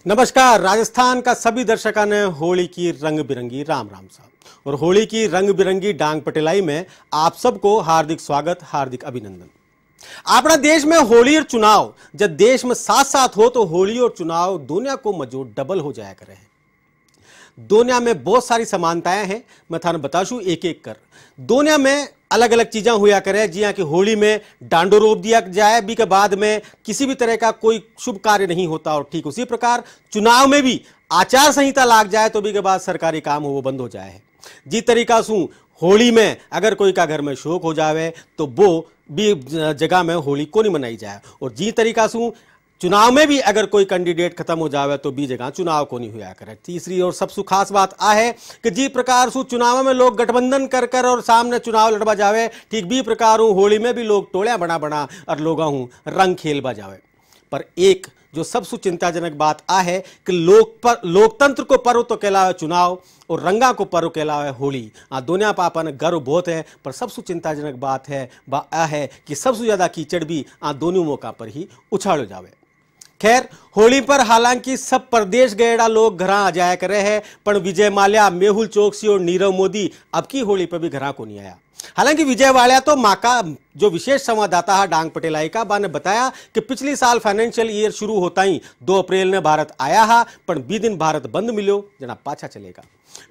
नमस्कार। राजस्थान का सभी दर्शकों ने होली की रंग बिरंगी राम राम साहब और होली की रंग बिरंगी डांग पटेलाई में आप सबको हार्दिक स्वागत, हार्दिक अभिनंदन। अपना देश में होली और चुनाव जब देश में साथ साथ हो तो होली और चुनाव दुनिया को मजो डबल हो जाया करे हैं। दुनिया में बहुत सारी समानताएं हैं, मैं थाने बताशू एक एक कर। दुनिया में अलग अलग चीजें हुआ करे, जी हाँ कि होली में डांडो रोप दिया जाए भी के बाद में किसी भी तरह का कोई शुभ कार्य नहीं होता, और ठीक उसी प्रकार चुनाव में भी आचार संहिता लाग जाए तो भी के बाद सरकारी काम हो वो बंद हो जाए। जी तरीका से होली में अगर कोई का घर में शोक हो जावे तो वो भी जगह में होली को नहीं मनाई जाए, और जी तरीका से चुनाव में भी अगर कोई कैंडिडेट खत्म हो जावे तो भी जगह चुनाव को नहीं हुआ करे। तीसरी और सबसे खास बात आ है कि जी प्रकार से चुनाव में लोग गठबंधन कर कर और सामने चुनाव लड़वा जावे, ठीक भी प्रकार होली में भी लोग टोलियां बना बना और लोगों रंग खेलवा जावे। पर एक जो सबसे चिंताजनक बात आ है कि लोकतंत्र को पर्व तो कहलावे चुनाव और रंगा को पर्व कहलावे होली। दुनिया पापा ने गर्व बहुत है, पर सबसे चिंताजनक बात है वह है कि सबसे ज्यादा कीचड़ भी दोनों मौका पर ही उछाल जावे। खैर, होली पर हालांकि सब प्रदेश गएड़ा लोग घर आ जाया करे हैं, पर विजय माल्या, मेहुल चोकसी और नीरव मोदी अब की होली पर भी घर को नहीं आया। हालांकि विजय वाल्या तो माँ का जो विशेष संवाददाता है डांग पटेलाई का, बा ने बताया कि पिछली साल फाइनेंशियल ईयर शुरू होता ही 2 अप्रैल ने भारत आया है, पर 20 दिन भारत बंद मिलो जना पाछा चलेगा।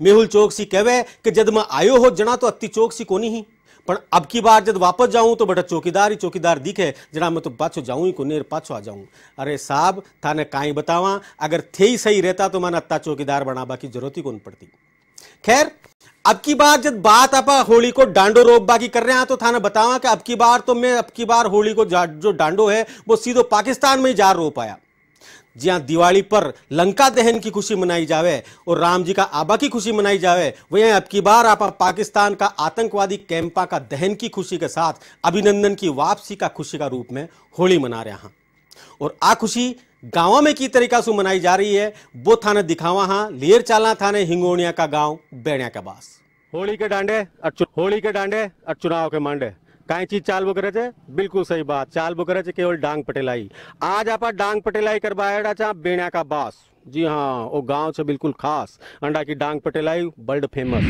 मेहुल चोकसी कहवे कि जब मैं आयो हो जना तो अति चौकसी कोनी ही, पर अब की बार जब वापस जाऊं तो बड़ा चौकीदार ही चौकीदार दिखे जना मैं तो पाछो जाऊं ही को नेर पाछो आ जाऊं। अरे साहब थाने काई बतावा, अगर थे ही सही रहता तो मैंने अत्ता चौकीदार बनाबा की जरूरत ही कौन पड़ती। खैर, अब की बार जब बात आप होली को डांडो रोकबा की कर रहे हैं तो थाने बतावा कि अब की बार होली को जो डांडो है वो सीधो पाकिस्तान में ही जा रोप आया। जी हाँ, दिवाली पर लंका दहन की खुशी मनाई जावे और राम जी का आबा की खुशी मनाई जावे, वहीं अब की बार आप पाकिस्तान का आतंकवादी कैंपा का दहन की खुशी के साथ अभिनंदन की वापसी का खुशी का रूप में होली मना रहे हैं। और आ खुशी गांव में की तरीका से मनाई जा रही है वो थाने दिखावा हाँ लेर चाला थाने हिंगोनिया का गांव बेड़िया का बास। होली के डांडे और चुनाव के मांडे काई चीज चाल बुक रहे थे, बिल्कुल सही बात, चाल बुक रहे थे केवल डांग पटेलाई। आज आप डांग पटेलाई करवाएड़ा चाह बेणिया का बास। जी हाँ, वो गांव से बिल्कुल खास अंडा की डांग पटेलाई वर्ल्ड फेमस।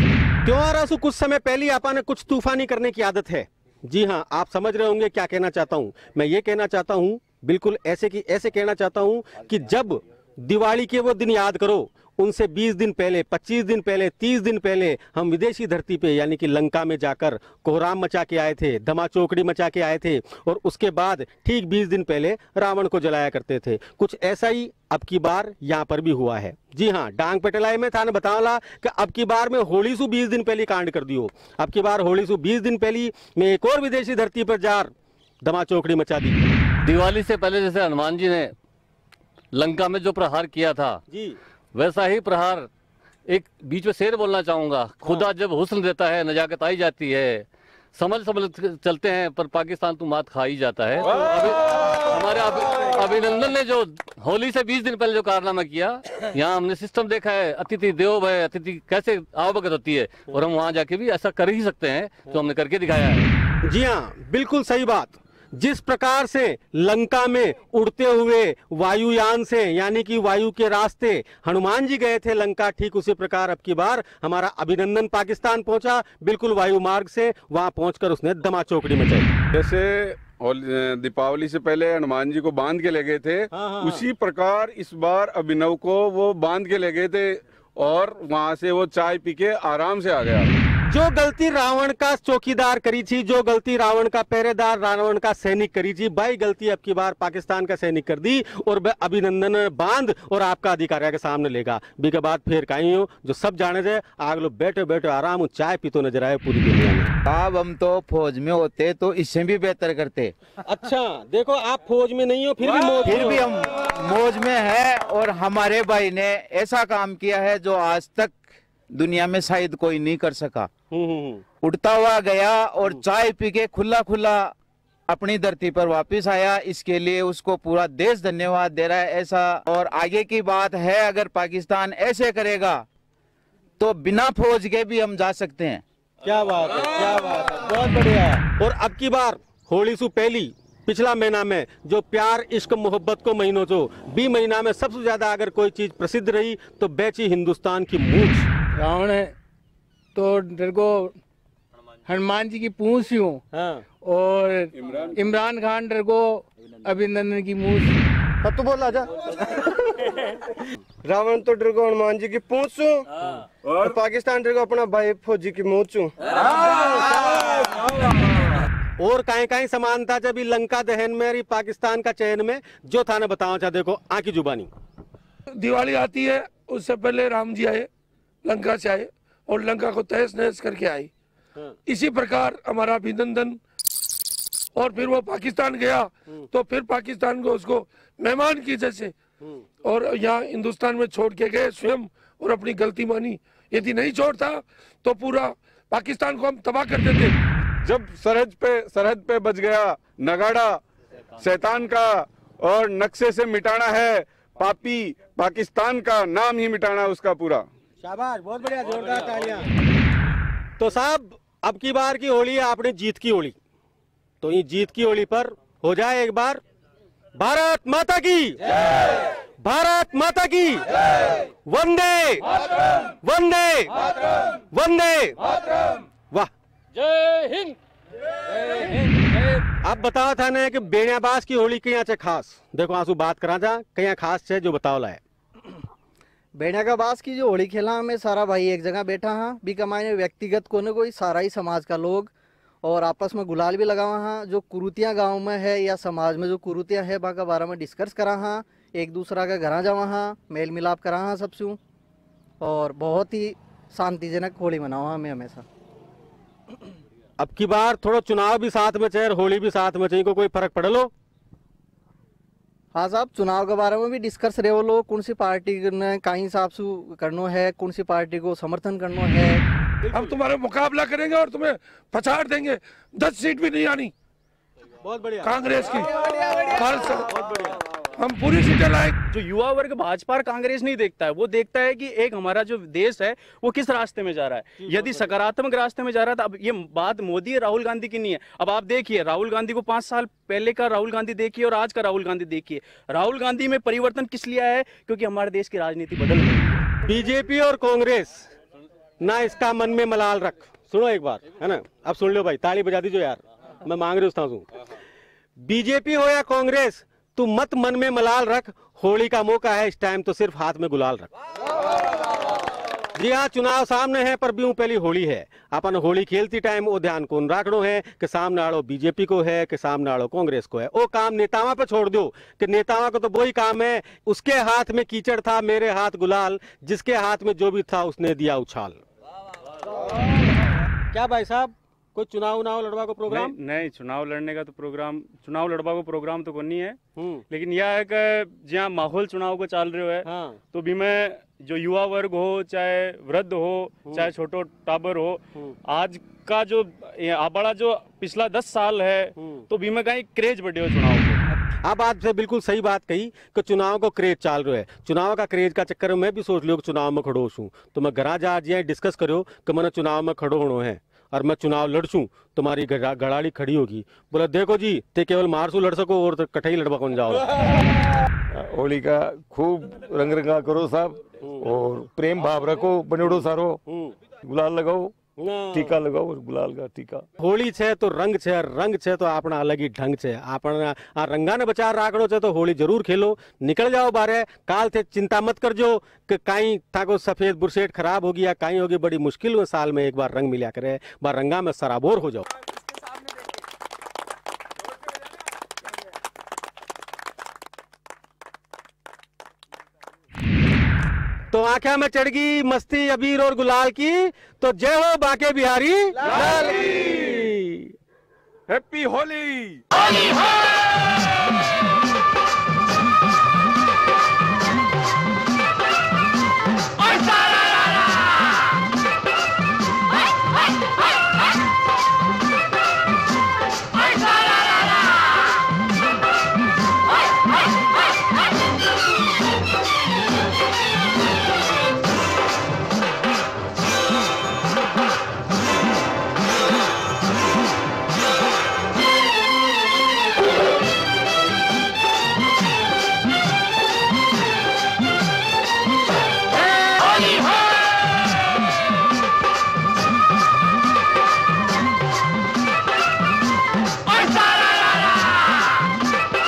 क्यों आ रहा कुछ समय पहले आपा ने कुछ तूफानी करने की आदत है। जी हाँ, आप समझ रहे होंगे क्या कहना चाहता हूँ। मैं ये कहना चाहता हूँ बिल्कुल ऐसे कहना चाहता हूँ कि जब दिवाली के वो दिन याद करो, उनसे 20 दिन पहले, 25 दिन पहले, 30 दिन पहले हम विदेशी धरती पे यानी कि लंका में जाकर कोहराम मचा के आए थे, धमा चौकड़ी मचा के आए थे, और उसके बाद ठीक 20 दिन पहले रावण को जलाया करते थे। कुछ ऐसा ही अब की बार यहाँ पर भी हुआ है। जी हाँ, डांग पटेलाई में थाने बतावला कि अब की बार में होली सु 20 दिन पहले कांड कर दियो। अब की बार होली सु 20 दिन पहले में एक और विदेशी धरती पर जार धमा चौकड़ी मचा दी। दिवाली से पहले जैसे हनुमान जी ने लंका में जो प्रहार किया था जी, वैसा ही प्रहार एक बीच में शेर बोलना चाहूंगा। खुदा जब हुस्न देता है नजाकत आई जाती है, समझ चलते हैं पर पाकिस्तान तो मात खा ही जाता है। तो हमारे अभिनंदन ने जो होली से 20 दिन पहले जो कारनामा किया, यहाँ हमने सिस्टम देखा है, अतिथि देवो भव, अतिथि कैसे आवभगत होती है, और हम वहां जाके भी ऐसा कर ही सकते हैं जो हमने करके दिखाया है। जी हाँ, बिल्कुल सही बात। जिस प्रकार से लंका में उड़ते हुए वायुयान से यानी कि वायु के रास्ते हनुमान जी गए थे लंका, ठीक उसी प्रकार अब की बार हमारा अभिनंदन पाकिस्तान पहुंचा, बिल्कुल वायु मार्ग से वहां पहुंचकर उसने धमा चौकड़ी मचाई। जैसे दीपावली से पहले हनुमान जी को बांध के ले गए थे, उसी प्रकार इस बार अभिनव को वो बांध के ले गए थे और वहां से वो चाय पी के आराम से आ गया। जो गलती रावण का चौकीदार करी थी, जो गलती रावण का पहरेदार, रावण का सैनिक करी थी, भाई गलती अब की बार पाकिस्तान का सैनिक कर दी और अभिनंदन बांध और आपका अधिकारिया के सामने लेगा। बी के बाद फिर कहीं हो जो सब जाने से आग लोग बैठे बैठे आराम चाय पीतो नजर आए पूरी दुनिया में। अब हम तो फौज में होते तो इससे भी बेहतर करते। अच्छा देखो, आप फौज में नहीं हो फिर भी हम मौज में है, और हमारे भाई ने ऐसा काम किया है जो आज तक दुनिया में शायद कोई नहीं कर सका। उड़ता हुआ गया और चाय पी के खुला खुला अपनी धरती पर वापस आया, इसके लिए उसको पूरा देश धन्यवाद दे रहा है। ऐसा और आगे की बात है, अगर पाकिस्तान ऐसे करेगा तो बिना फौज के भी हम जा सकते हैं। क्या बात है, क्या बात है, बहुत बढ़िया। और अब की बार होली से पहली पिछला महीना में जो प्यार इश्क मोहब्बत को महीनों जो 20 महीना में सबसे ज्यादा अगर कोई चीज प्रसिद्ध रही तो बेची हिंदुस्तान की मूंछ। रावण है तो तेरे को हनुमान जी की पूंछ यूं, हाँ। और इमरान खान तेरे को अभिनंदन की मूंछ। अब तो बोल आजा। रावण तो डर को हनुमान जी की पूंछ और पाकिस्तान डर को अपना भाई फौजी की मूंछ। और कहीं समानता जब लंका दहन में पाकिस्तान का चयन में जो था ना बताओ चाह देखो आकी जुबानी। दिवाली आती है उससे पहले राम जी आए, लंका से आए और लंका को तहस नहस करके आए। इसी प्रकार हमारा अभिनंदन। और फिर वो पाकिस्तान गया तो फिर पाकिस्तान को उसको मेहमान की जैसे और यहाँ हिंदुस्तान में छोड़ के गए स्वयं और अपनी गलती मानी। यदि नहीं छोड़ता तो पूरा पाकिस्तान को हम तबाह कर देते। जब सरहद पे बच गया नगाड़ा शैतान का और नक्शे से मिटाना है पापी पाकिस्तान का नाम ही मिटाना उसका पूरा। शाबाश, बहुत बढ़िया, जोरदार तालियां। तो साहब अब की बार की होली है आपने जीत की होली, तो ये जीत की होली पर हो जाए एक बार भारत माता की, भारत माता की, वंदे वंदे वंदे, वाह, जय हिंद। अब बताओ था ने कि बेड़ियाबाज की होली कहीं से खास देखो आंसू बात करा जा कहीं खास है जो बताओ लाए। बेड़िया का बास की जो होली खेला हमें सारा भाई एक जगह बैठा हाँ भी कमाए व्यक्तिगत को न कोई सारा ही समाज का लोग और आपस में गुलाल भी लगावा हाँ। जो कुरूतियाँ गांव में है या समाज में जो कुरूतियाँ है वहाँ के बारे में डिस्कस करा हाँ, एक दूसरा का घर जावा हाँ, मेल मिलाप करा हाँ सबसे, और बहुत ही शांतिजनक होली मनाओ हमें हमेशा। अब की बार थोड़ा चुनाव भी साथ में चाहिए होली भी साथ में चाहिए, कोई फर्क पड़ लो। हाँ साहब, चुनाव के बारे में भी डिस्कस रहे वो लोग, कौन सी पार्टी ने कहीं हिसाब से करना है, कौन सी पार्टी को समर्थन करना है। हम तुम्हारे मुकाबला करेंगे और तुम्हें पछाड़ देंगे। 10 सीट भी नहीं आनी बहुत बढ़िया कांग्रेस की, भारत से हम पूरी सीटें लाएंगे। जो युवा वर्ग भाजपा और कांग्रेस नहीं देखता है, वो देखता है कि एक हमारा जो देश है वो किस रास्ते में जा रहा है। यदि सकारात्मक रास्ते में जा रहा था, अब ये बात मोदी राहुल गांधी की नहीं है। अब आप देखिए राहुल गांधी को 5 साल पहले का राहुल गांधी देखिए और आज का राहुल गांधी देखिए। राहुल गांधी में परिवर्तन किस लिए आया है? क्योंकि हमारे देश की राजनीति बदल गई है। बीजेपी और कांग्रेस ना इसका मन में मलाल रख, सुनो एक बार है ना, अब सुन लो भाई, ताली बजा दीजिए यार, मैं मांग रही हूँ। बीजेपी हो या कांग्रेस, तू मत मन में मलाल रख, होली का मौका है इस टाइम तो सिर्फ हाथ में गुलाल रख। जी हाँ, चुनाव सामने है पर भी पहली होली है। अपन होली खेलती टाइम वो ध्यान कौन राखनो है कि सामने आड़ो बीजेपी को है कि सामने आड़ो कांग्रेस को है। वो काम नेताओं पे छोड़ दो कि नेताओं को तो वही काम है, उसके हाथ में कीचड़ था मेरे हाथ गुलाल, जिसके हाथ में जो भी था उसने दिया उछाल। क्या भाई साहब, कोई चुनाव लड़वा को प्रोग्राम? नहीं, चुनाव लड़ने का तो प्रोग्राम, चुनाव लड़वा को प्रोग्राम तो नहीं है, लेकिन यह है कि जहाँ माहौल चुनाव को चल रहे है, हाँ। तो भी मैं जो युवा वर्ग हो, चाहे वृद्ध हो, चाहे छोटो टाबर हो, आज का जो बड़ा जो पिछला 10 साल है, तो भी में कहीं क्रेज बढ़े हो चुनाव को। अब आपसे बिल्कुल सही बात कही कि चुनाव को क्रेज चाल रहा है। चुनाव का क्रेज का चक्कर में मैं भी सोच लियो कि चुनाव में खड़ो हूँ, तो मैं घर जा डिस्कस करो कि मैंने चुनाव में खड़ो होना है और मैं चुनाव लड़सूं, तुम्हारी गड़ाड़ी खड़ी होगी। बोला देखो जी, ते केवल मारसू लड़ सको और कठई लड़वा कौन जाओ। होली का खूब रंग रंगा करो साहब और प्रेम भाव रखो, बनेड़ो सारो, गुलाल लगाओ, टीका लगाओ, गुलाल का टीका। होली छे तो रंग छे, रंग छे तो अपना अलग ही ढंग छे। अपना आ रंगा ने बचा राखड़ो छे तो होली जरूर खेलो, निकल जाओ बारे। काल थे चिंता मत कर जो कि कहीं थाको सफेद बुरसेट खराब होगी या कहीं होगी, बड़ी मुश्किल में साल में एक बार रंग मिला करे, बार रंगा में सराबोर हो जाओ। तो आंखें में चढ़ गई मस्ती अबीर और गुलाल की, तो जय हो बाके बिहारी लाल की। हैप्पी होली।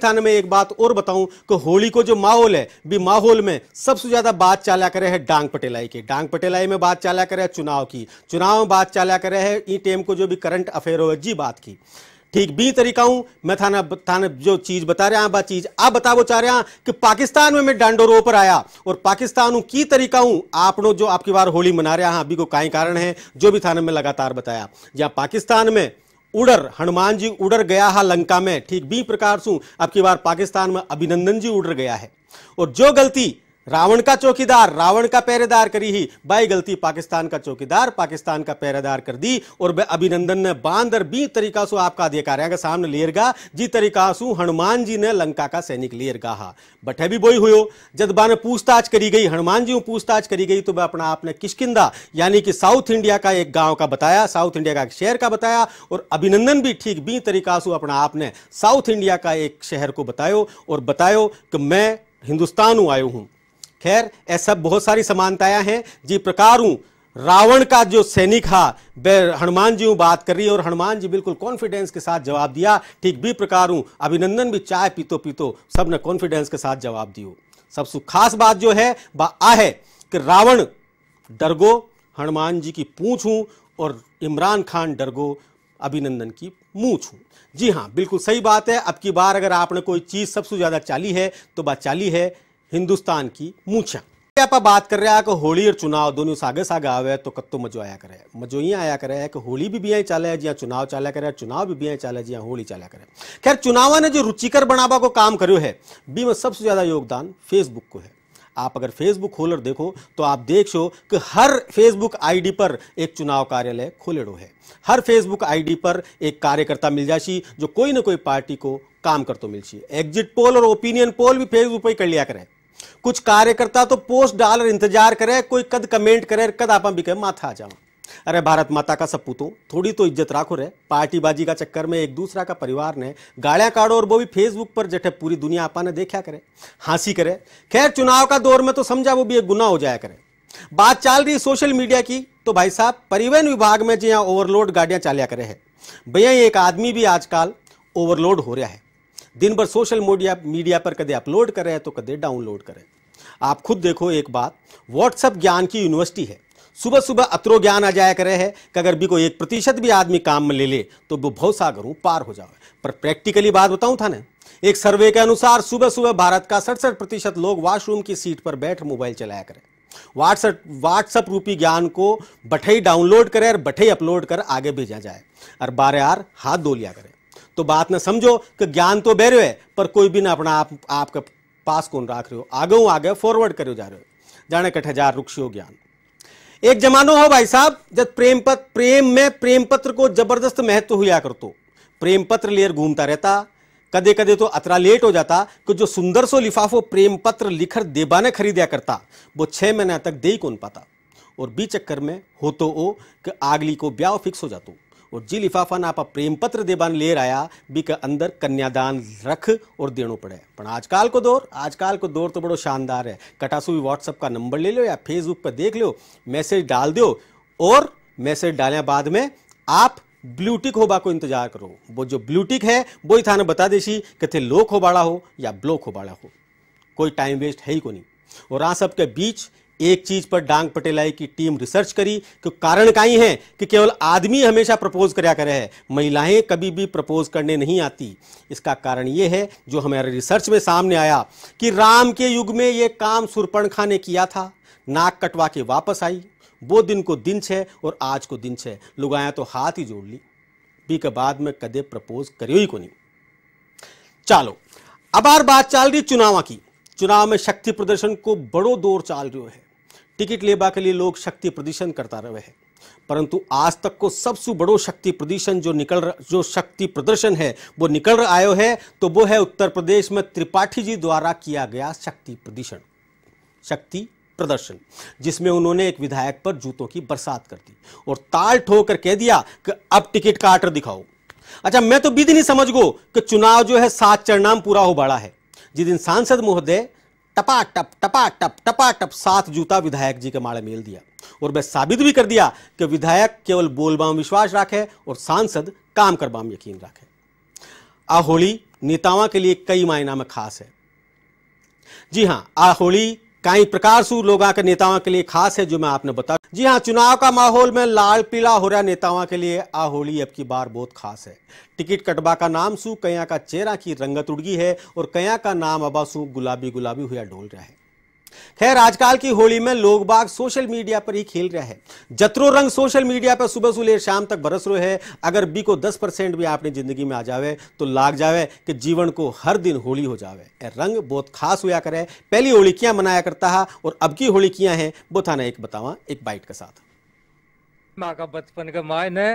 थाने में एक बात और बताऊं कि होली को जो माहौल है भी माहौल में सबसे ज्यादा बात चाला करे है डांग पटेलाई की। डांग पटेलाई में बात चाला करे है चुनाव की, चुनाव में बात चाला करे है ई टेम को जो भी करंट अफेयर हो जी बात की। ठीक भी तरीका हूं मैं थाना जो चीज बता रहा बात चीज आप बतावो चाह रहा कि पाकिस्तान में मैं डांडोरो पर आया और पाकिस्तान की तरीका हूं आपनो जो आपकी बार होली मना रहा अभी को काई कारण है जो भी थाने में लगातार बताया। जहां पाकिस्तान में उड़र हनुमान जी उड़र गया है लंका में, ठीक भी प्रकार से आपकी बार पाकिस्तान में अभिनंदन जी उड़र गया है। और जो गलती रावण का चौकीदार रावण का पहरेदार करी ही बाई गलती पाकिस्तान का चौकीदार पाकिस्तान का पहरेदार कर दी। और अभिनंदन ने बांदर बी तरीका से आपका अधिकार के सामने लेरगा जी तरीका से हनुमान जी ने लंका का सैनिक लेरगा हा बटे भी बोई हुई जब बाने पूछताछ करी गई हनुमान जी पूछताछ करी गई तो वह अपना आपने किष्किंदा यानी कि साउथ इंडिया का एक गांव का बताया, साउथ इंडिया का एक शहर का बताया। और अभिनंदन भी ठीक भी तरीका से अपना आपने साउथ इंडिया का एक शहर को बतायो और बतायो कि मैं हिंदुस्तान आयो हूं। खैर ऐसा बहुत सारी समानताएं हैं जी प्रकार हूं रावण का जो सैनिक हा हनुमान जी बात कर रही है और हनुमान जी बिल्कुल कॉन्फिडेंस के साथ जवाब दिया। ठीक भी प्रकार हूं अभिनंदन भी चाय पीतो पीतो सबने कॉन्फिडेंस के साथ जवाब दियो। सबसे खास बात जो है वह है कि रावण डरगो हनुमान जी की पूंछ हूं और इमरान खान डरगो अभिनंदन की मूंछ हूं। जी हां बिल्कुल सही बात है। अब की बार अगर आपने कोई चीज सबसे ज्यादा चाली है तो बात चाली है हिंदुस्तान की मूछा। आप बात कर रहे हैं कि होली और चुनाव दोनों सागे सागे आवे तो कत्तो मजो आया करे, मजो ही आया करे है कि होली भी बिया चाले है जिया चुनाव चाला करे, चुनाव भी बिया चाले जिया होली चाला करे। खैर चुनाव ने जो रुचिकर बनावा को काम कर्यो है बी में सबसे ज्यादा योगदान फेसबुक को है। आप अगर फेसबुक खोलर देखो तो आप देख सो कि हर फेसबुक आईडी पर एक चुनाव कार्यालय खोलेड़ो है। हर फेसबुक आईडी पर एक कार्यकर्ता मिल जासी जो कोई ना कोई पार्टी को काम कर तो मिलसी। एग्जिट पोल और ओपिनियन पोल भी फेसबुक पर कर लिया करे। कुछ कार्यकर्ता तो पोस्ट डालर इंतजार करे कोई कद कमेंट करे कद आपा बिके माथा आ जाओ। अरे भारत माता का सपूतों थोड़ी तो इज्जत राखो रे। पार्टीबाजी का चक्कर में एक दूसरा का परिवार ने गालियां काढ़ो और वो भी फेसबुक पर जटे पूरी दुनिया आपा ने देखा करे हंसी करे। खैर चुनाव का दौर में तो समझा वो भी एक गुनाह हो जाया करे। बात चल रही सोशल मीडिया की तो भाई साहब परिवहन विभाग में जो यहाँ ओवरलोड गाड़ियां चालिया करे है भैया एक आदमी भी आजकल ओवरलोड हो रहा है। दिन भर सोशल मीडिया पर कदे अपलोड करे तो कदे डाउनलोड करे। आप खुद देखो एक बात व्हाट्सएप ज्ञान की यूनिवर्सिटी है। सुबह सुबह अतरो ज्ञान आ जाया करे है कि अगर भी कोई 1% भी आदमी काम में ले ले तो वो बहुत सागरों पार हो जाए। पर प्रैक्टिकली बात बताऊं था ना एक सर्वे के अनुसार सुबह सुबह भारत का 67% लोग वॉशरूम की सीट पर बैठ मोबाइल चलाया करें। व्हाट्सएप रूपी ज्ञान को बठे डाउनलोड करे और बठे अपलोड कर आगे भेजा जाए और बारे यार हाथ धो लिया करे। तो बात ना समझो कि ज्ञान तो बेरो है पर कोई भी ना अपना आपके पास कौन राख रहे हो आगे फॉरवर्ड करो जा रहे हो जाने कट हजार रुक्षियो ज्ञान। एक जमानो हो भाई साहब जब प्रेम पत्र को जबरदस्त महत्व हुआ करतो। प्रेम पत्र लेकर घूमता रहता कदे कदे तो अतरा लेट हो जाता कि जो सुंदर सो लिफाफो प्रेम पत्र लिखर देबा ने खरीदा करता वो 6 महीने तक दे ही कौन पाता। और बी चक्कर में हो तो ओ कि आगली को ब्याह फिक्स हो जातो और जी लिफाफा ना आप प्रेम पत्र देबान ले आया बी के अंदर कन्यादान रख और देनो पड़े। पर आजकल को दौर तो बड़ो शानदार है। कटासू भी व्हाट्सएप का नंबर ले लो या फेसबुक पर देख लो मैसेज डाल दो और मैसेज डालने बाद में आप ब्लूटिक होबा को इंतजार करो। वो जो ब्लूटिक है वो ही थाने बता देसी कि थे लोक हो बाड़ा हो या ब्लॉक हो बाड़ा हो। कोई टाइम वेस्ट है ही को नहीं। और आ सब के बीच एक चीज पर डांग पटेलाई की टीम रिसर्च करी कि कारण काई है कि केवल आदमी हमेशा प्रपोज करया करे है, महिलाएं कभी भी प्रपोज करने नहीं आती। इसका कारण यह है जो हमारे रिसर्च में सामने आया कि राम के युग में यह काम शूर्पणखा ने किया था, नाक कटवा के वापस आई। वो दिन को दिन छे और आज को दिन छे। लुगाया तो हाथ ही जोड़ ली बी के बाद में कदे प्रपोज करियो ही को नहीं। चलो अब आर बात चल रही चुनाव की। चुनाव में शक्ति प्रदर्शन को बड़ो दौर चाल रही है। टिकट लेबा के लिए लोग शक्ति प्रदर्शन करता रहे हैं परंतु आज तक को सबसे बड़ो शक्ति प्रदर्शन जो शक्ति प्रदर्शन है वो निकल रहा आयो है तो वो है उत्तर प्रदेश में त्रिपाठी जी द्वारा किया गया शक्ति प्रदर्शन जिसमें उन्होंने एक विधायक पर जूतों की बरसात कर दी और ताल ठोकर कह दिया कि अब टिकट का आर्डर दिखाओ। अच्छा मैं तो विधि नहीं समझ गो कि चुनाव जो है 7 चरणाम पूरा हो बाड़ा है। जिस दिन सांसद महोदय टपाटप 7 जूता विधायक जी के माड़े मेल दिया और वह साबित भी कर दिया कि विधायक केवल बोलबाम विश्वास रखे और सांसद काम करबाम यकीन रखे। आ होली नेताओं के लिए कई मायना में खास है। जी हाँ, आ होली कई प्रकार से लोगों के नेताओं के लिए खास है, जो मैं आपने बता। जी हाँ, चुनाव का माहौल में लाल पीला हो रहा नेताओं के लिए आ होली अब की बार बहुत खास है। टिकट कटबा का नाम सू कया का चेहरा की रंगत उड़गी है और कया का नाम अबा सू गुलाबी गुलाबी हुआ डोल रहा है। खैर, आजकल की होली में लोग बाग सोशल मीडिया पर ही खेल रहे हैं। जतरो रंग सोशल मीडिया पर सुबह से लेकर शाम तक बरस रहे है। अगर बी को 10% भी अपनी जिंदगी में आ जावे तो लाग जावे कि जीवन को हर दिन होली हो जावे। रंग बहुत खास हुआ करे। पहली होली क्या मनाया करता है और अब की होली क्या है, वो थाना एक बतावा एक बाइट के साथ। माँ का बचपन के मायने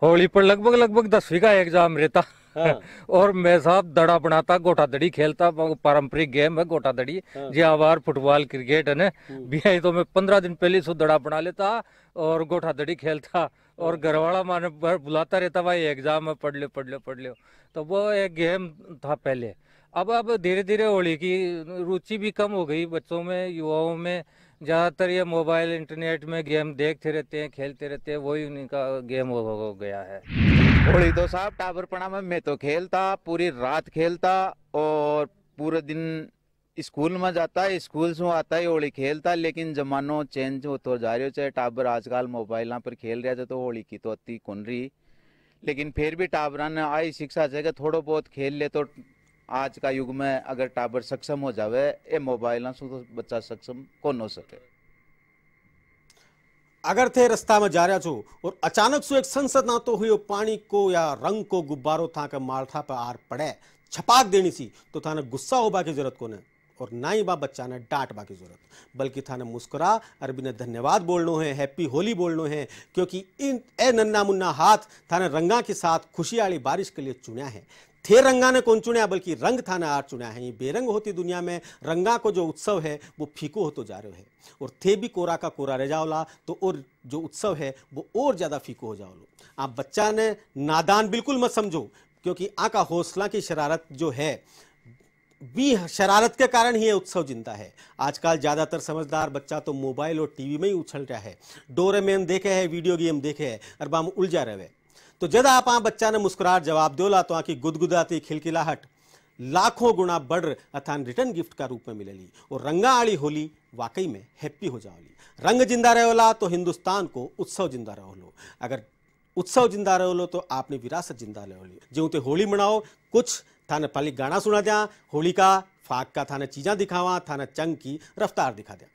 होली पर लगभग 10वीं का एग्जाम रहता। हाँ। और मैं साहब दड़ा बनाता, गोटा दड़ी खेलता, पारंपरिक गेम है गोटा दड़ी। हाँ। जी आवार फुटबॉल क्रिकेट है ना, भी तो मैं 15 दिन पहले से दड़ा बना लेता और गोटा दड़ी खेलता। और घर वाला माने बुलाता रहता, भाई एग्जाम में पढ़ ले। तो वो एक गेम था पहले। अब धीरे धीरे होली की रुचि भी कम हो गई बच्चों में, युवाओं में। ज्यादातर ये मोबाइल इंटरनेट में गेम देखते रहते हैं, खेलते रहते हैं, वही उनका गेम हो गया है। होली तो साहब टाबरपना में मैं तो खेलता, पूरी रात खेलता और पूरे दिन स्कूल में जाता, स्कूल से आता ही होली खेलता। लेकिन जमानो चेंज होता जा रही हो, चाहे टाबर आजकल मोबाइल पर खेल रहे थे तो होली की तो अति कौन रही। लेकिन फिर भी टाबरा ने आई शिक्षा है कि थोड़ा बहुत खेल ले। तो आज का युग में अगर टाबर सक्षम हो जावे ये मोबाइल से तो बच्चा सक्षम कौन हो सके। अगर थे रास्ता में जा रहा छो और अचानक से एक संसद ना तो हुई पानी को या रंग को गुब्बारो था के माथा पर आर पड़े छपाक देनी सी, तो थाने गुस्सा होबा की जरूरत को ने और ना ही बा बच्चा ने डांटबा की जरूरत, बल्कि थाने मुस्कुरा अरबी ने धन्यवाद बोलनो है, हैप्पी होली बोलनो है। क्योंकि इन ए नन्ना मुन्ना हाथ थाने रंगा के साथ खुशी वाली बारिश के लिए चुना है। थे रंगा ने कौन चुना, बल्कि रंग थाने आर चुना है। ये बेरंग होती दुनिया में रंगा को जो उत्सव है वो फीको होतो जा रहे है और थे भी कोरा का कोरा रह जाओला तो और जो उत्सव है वो और ज्यादा फीको हो जाओलो। आप बच्चा ने नादान बिल्कुल मत समझो, क्योंकि आका हौसला की शरारत जो है भी शरारत के कारण ही ये उत्सव जिंदा है। आजकल ज्यादातर समझदार बच्चा तो मोबाइल और टीवी में ही उछल रहा है, डोरेमोन देखे है, वीडियो गेम देखे है और बाम उलझा रहे। तो जब आप बच्चा ने मुस्कुराहट जवाब दोला तो आकी गुदगुदाती खिलखिलाहट लाखों गुना बढ़ अथान रिटर्न गिफ्ट का रूप में मिलेली और रंगा आड़ी होली वाकई में हैप्पी हो जाओली। रंग जिंदा रहोला तो हिंदुस्तान को उत्सव जिंदा रहोलो, अगर उत्सव जिंदा रहोलो तो आपने विरासत जिंदा रहोली। जो ते होली मनाओ, कुछ थाने पाली गाना सुना दिया, होली का फाक का थाने चीजा दिखावा, थाने चंग की रफ्तार दिखा दिया।